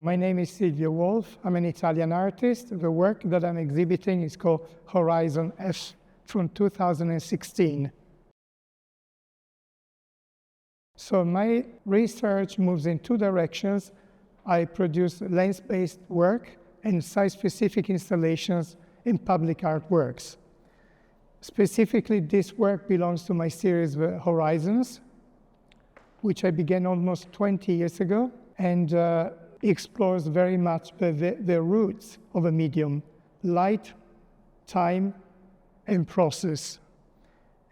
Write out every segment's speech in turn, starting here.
My name is Silvio Wolf. I'm an Italian artist. The work that I'm exhibiting is called Horizon F from 2016. So my research moves in two directions. I produce lens-based work and site-specific installations in public artworks. Specifically, this work belongs to my series Horizons, which I began almost 20 years ago, and explores very much the roots of a medium: light, time, and process.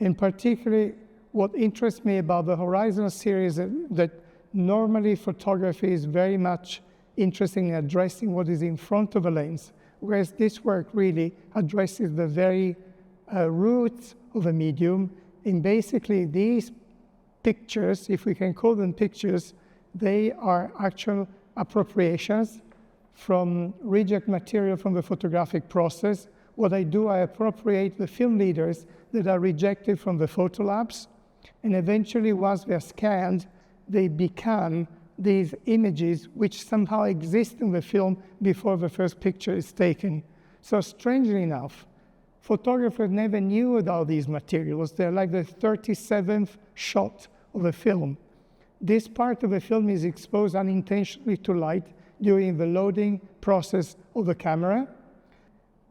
And particularly, what interests me about the Horizon series is that normally photography is very much interested in addressing what is in front of a lens, whereas this work really addresses the very roots of a medium. And basically, these pictures, if we can call them pictures, they are actual appropriations from reject material from the photographic process. What I do, I appropriate the film leaders that are rejected from the photo labs, and eventually, once they're scanned, they become these images which somehow exist in the film before the first picture is taken. So strangely enough, photographers never knew about these materials. They're like the 37th shot of a film. This part of the film is exposed unintentionally to light during the loading process of the camera.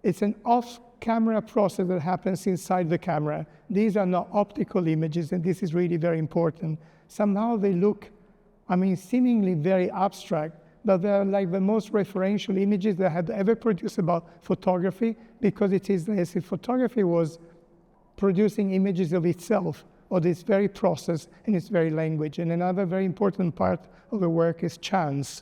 It's an off-camera process that happens inside the camera. These are not optical images, and this is really very important. Somehow they look, seemingly very abstract, but they're like the most referential images that have ever produced about photography, because it is as if photography was producing images of itself, or this very process and its very language. And another very important part of the work is chance,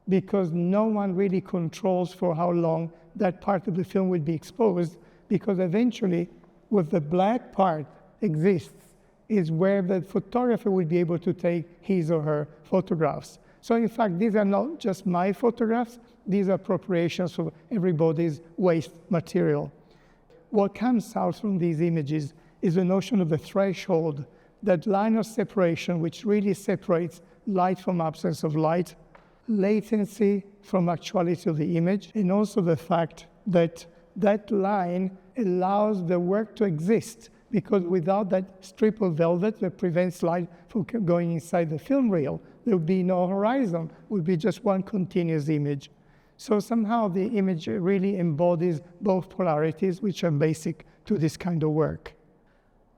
because no one really controls for how long that part of the film will be exposed, because eventually, what the black part exists is where the photographer will be able to take his or her photographs. So in fact, these are not just my photographs, these are appropriations from everybody's waste material. What comes out from these images is the notion of the threshold, that line of separation which really separates light from absence of light, latency from actuality of the image, and also the fact that that line allows the work to exist, because without that strip of velvet that prevents light from going inside the film reel, there would be no horizon, it would be just one continuous image. So somehow the image really embodies both polarities, which are basic to this kind of work.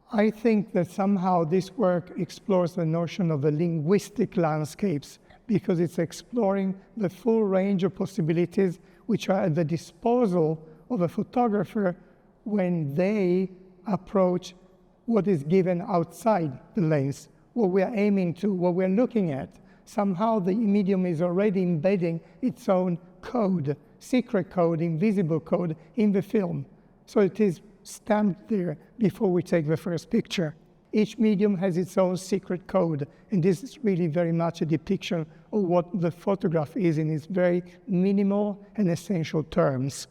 I think that somehow this work explores the notion of the linguistic landscapes, because it's exploring the full range of possibilities which are at the disposal of a photographer when they approach what is given outside the lens, what we are aiming to, what we're looking at. Somehow the medium is already embedding its own code, secret code, invisible code in the film. So it is stamped there before we take the first picture. Each medium has its own secret code, and this is really very much a depiction of what the photograph is in its very minimal and essential terms.